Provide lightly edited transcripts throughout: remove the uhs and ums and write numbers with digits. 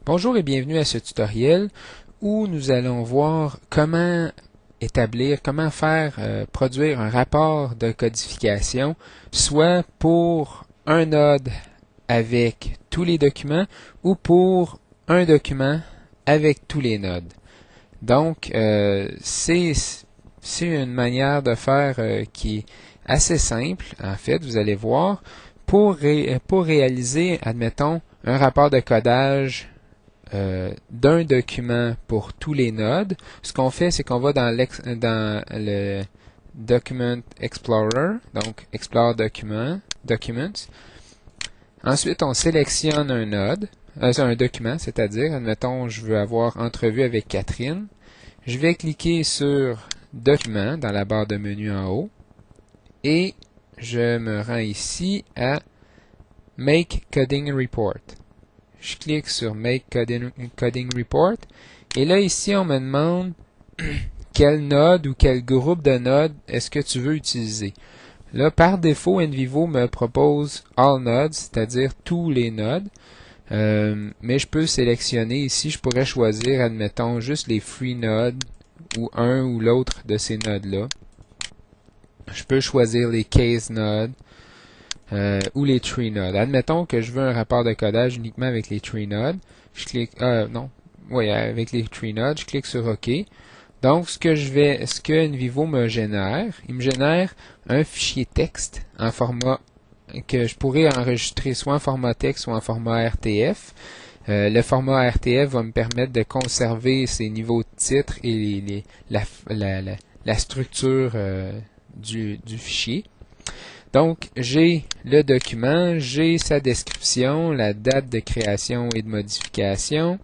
Bonjour et bienvenue à ce tutoriel où nous allons voir comment produire un rapport de codification, soit pour un node avec tous les documents ou pour un document avec tous les nodes. Donc, c'est une manière de faire qui est assez simple, en fait, vous allez voir, pour réaliser, admettons, un rapport de codage d'un document pour tous les nodes. Ce qu'on fait, c'est qu'on va dans le Document Explorer, donc Explore Documents. Ensuite, on sélectionne un node, un document, c'est-à-dire, admettons, je veux avoir entrevue avec Catherine. Je vais cliquer sur Document dans la barre de menu en haut et je me rends ici à Make Coding Report. Je clique sur Make Coding Report et là ici on me demande quel node ou quel groupe de nodes est-ce que tu veux utiliser. Là par défaut NVivo me propose All Nodes, c'est-à-dire tous les nodes, mais je peux sélectionner ici, je pourrais choisir admettons juste les free nodes ou un ou l'autre de ces nodes là. Je peux choisir les case nodes. Ou les tree nodes. Admettons que je veux un rapport de codage uniquement avec les tree nodes. Je clique, avec les tree nodes, je clique sur OK. Donc, ce que NVivo me génère, il me génère un fichier texte en format que je pourrais enregistrer soit en format texte ou en format RTF. Le format RTF va me permettre de conserver ces niveaux de titre et la structure du fichier. Donc, j'ai le document, j'ai sa description, la date de création et de modification.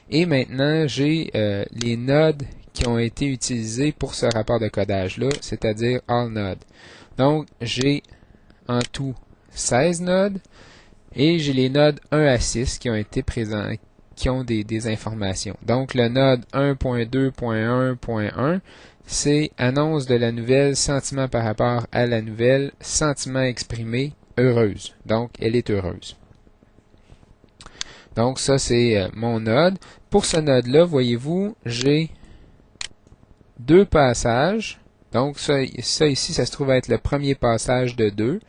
Et maintenant, j'ai les nodes qui ont été utilisés pour ce rapport de codage-là, c'est-à-dire All Nodes. Donc, j'ai en tout 16 nodes et j'ai les nodes 1 à 6 qui ont été présents, qui ont des informations. Donc, le node 1.2.1.1 c'est annonce de la nouvelle, sentiment par rapport à la nouvelle, sentiment exprimé, heureuse. Donc, elle est heureuse. Donc, ça, c'est mon node. Pour ce node-là, voyez-vous, j'ai deux passages. Donc, ça ici, ça se trouve être le premier passage de 2.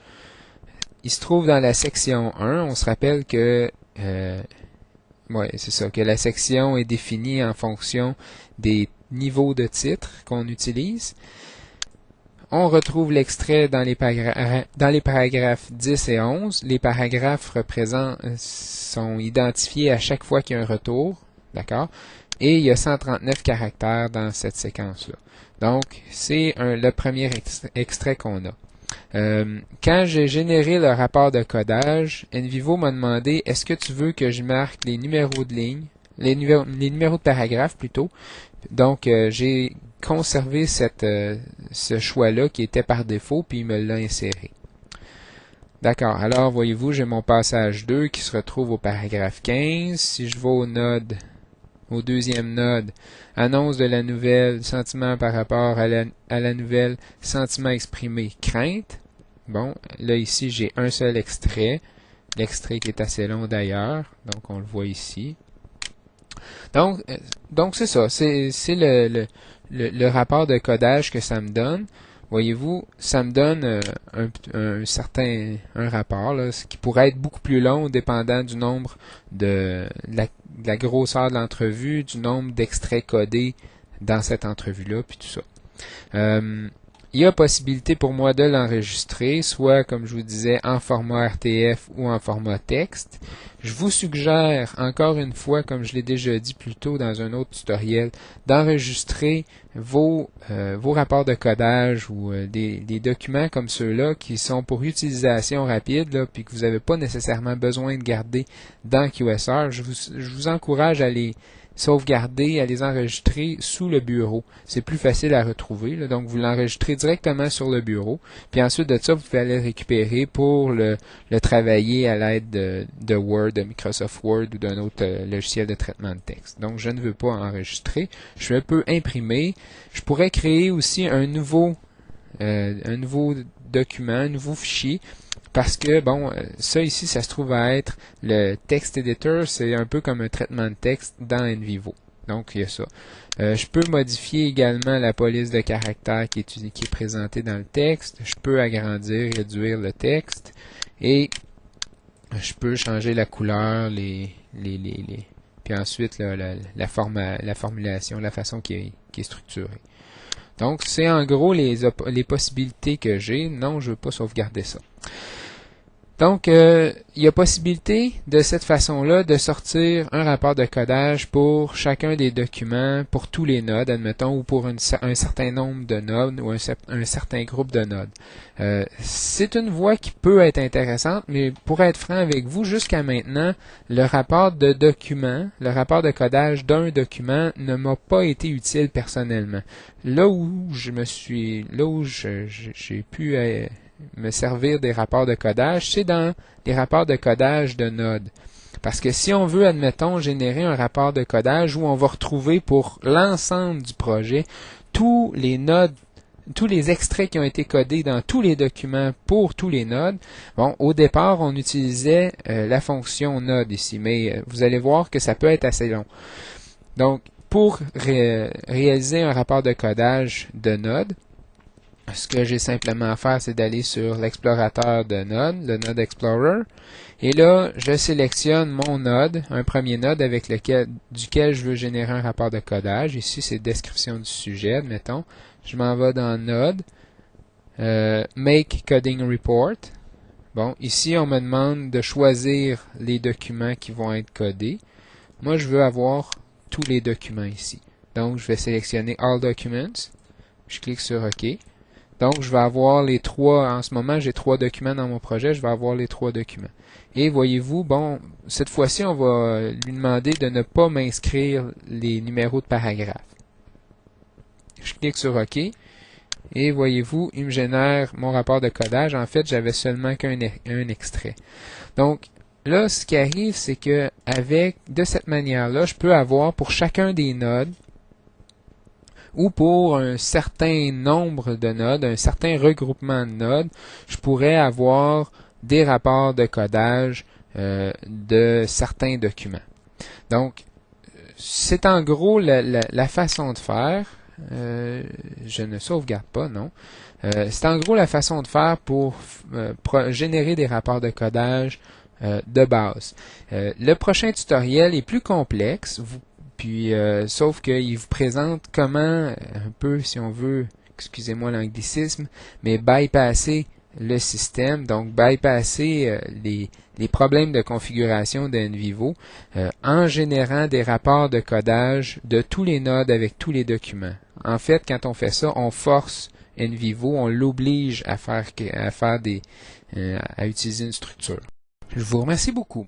Il se trouve dans la section 1. On se rappelle que c'est ça, que la section est définie en fonction des niveaux de titre qu'on utilise. On retrouve l'extrait dans les paragraphes 10 et 11. Les paragraphes sont identifiés à chaque fois qu'il y a un retour. D'accord? Et il y a 139 caractères dans cette séquence-là. Donc, c'est le premier extrait qu'on a. Quand j'ai généré le rapport de codage, NVivo m'a demandé est-ce que tu veux que je marque les numéros de ligne, les numéros de paragraphe plutôt. Donc j'ai conservé ce choix-là qui était par défaut, puis il me l'a inséré. D'accord, alors voyez-vous, j'ai mon passage 2 qui se retrouve au paragraphe 15. Si je vais au deuxième node, annonce de la nouvelle, sentiment par rapport à la nouvelle, sentiment exprimé, crainte. Bon, là ici j'ai un seul extrait, l'extrait qui est assez long d'ailleurs, donc on le voit ici. Donc c'est ça, c'est le rapport de codage que ça me donne. Voyez-vous, ça me donne un rapport là, ce qui pourrait être beaucoup plus long dépendant du nombre de la grosseur de l'entrevue, du nombre d'extraits codés dans cette entrevue-là, puis tout ça. Il y a possibilité pour moi de l'enregistrer, soit, comme je vous disais, en format RTF ou en format texte. Je vous suggère, encore une fois, comme je l'ai déjà dit plus tôt dans un autre tutoriel, d'enregistrer vos rapports de codage ou des documents comme ceux-là qui sont pour utilisation rapide, là, puis que vous n'avez pas nécessairement besoin de garder dans QSR. Je vous encourage à les sauvegarder, à les enregistrer sous le bureau. C'est plus facile à retrouver, là, donc vous l'enregistrez directement sur le bureau, puis ensuite de ça, vous pouvez aller le récupérer pour le travailler à l'aide de Word, de Microsoft Word ou d'un autre logiciel de traitement de texte. Donc je ne veux pas enregistrer, je peux imprimer. Je pourrais créer aussi un nouveau document, un nouveau fichier parce que, bon, ça ici, ça se trouve à être le text editor, c'est un peu comme un traitement de texte dans NVivo. Donc, il y a ça. Je peux modifier également la police de caractère qui est présentée dans le texte. Je peux agrandir, réduire le texte. Et je peux changer la couleur, puis ensuite la formulation, la façon qui est structurée. Donc, c'est en gros les possibilités que j'ai. Non, je ne veux pas sauvegarder ça. Donc, il y a possibilité de cette façon-là de sortir un rapport de codage pour chacun des documents, pour tous les nodes, admettons, ou pour un certain nombre de nodes ou un certain groupe de nodes. C'est une voie qui peut être intéressante, mais pour être franc avec vous, jusqu'à maintenant, le rapport de document, le rapport de codage d'un document ne m'a pas été utile personnellement. Là où j'ai pu me servir des rapports de codage, c'est dans les rapports de codage de nodes. Parce que si on veut, admettons, générer un rapport de codage où on va retrouver pour l'ensemble du projet tous les nodes, tous les extraits qui ont été codés dans tous les documents pour tous les nodes, bon, au départ, on utilisait la fonction node ici, mais vous allez voir que ça peut être assez long. Donc, pour réaliser un rapport de codage de nodes, ce que j'ai simplement à faire, c'est d'aller sur l'explorateur de node, le Node Explorer, et là, je sélectionne mon node, un premier node avec duquel je veux générer un rapport de codage. Ici, c'est description du sujet, admettons. Je m'en vais dans Node, Make Coding Report. Bon, ici, on me demande de choisir les documents qui vont être codés. Moi, je veux avoir tous les documents ici. Donc, je vais sélectionner All Documents. Je clique sur OK. Donc, je vais avoir les trois, en ce moment, j'ai 3 documents dans mon projet, je vais avoir les 3 documents. Et voyez-vous, bon, cette fois-ci, on va lui demander de ne pas m'inscrire les numéros de paragraphe. Je clique sur OK. Et voyez-vous, il me génère mon rapport de codage. En fait, j'avais seulement qu'un extrait. Donc, là, ce qui arrive, c'est que de cette manière-là, je peux avoir pour chacun des nodes, ou pour un certain nombre de nodes, un certain regroupement de nodes, je pourrais avoir des rapports de codage de certains documents. Donc, c'est en gros la façon de faire. Je ne sauvegarde pas, non. C'est en gros la façon de faire pour générer des rapports de codage de base. Le prochain tutoriel est plus complexe. Sauf qu'il vous présente comment, un peu, si on veut, excusez-moi l'anglicisme, mais bypasser le système, donc bypasser les problèmes de configuration de NVivo en générant des rapports de codage de tous les nodes avec tous les documents. En fait, quand on fait ça, on force NVivo, on l'oblige à utiliser une structure. Je vous remercie beaucoup.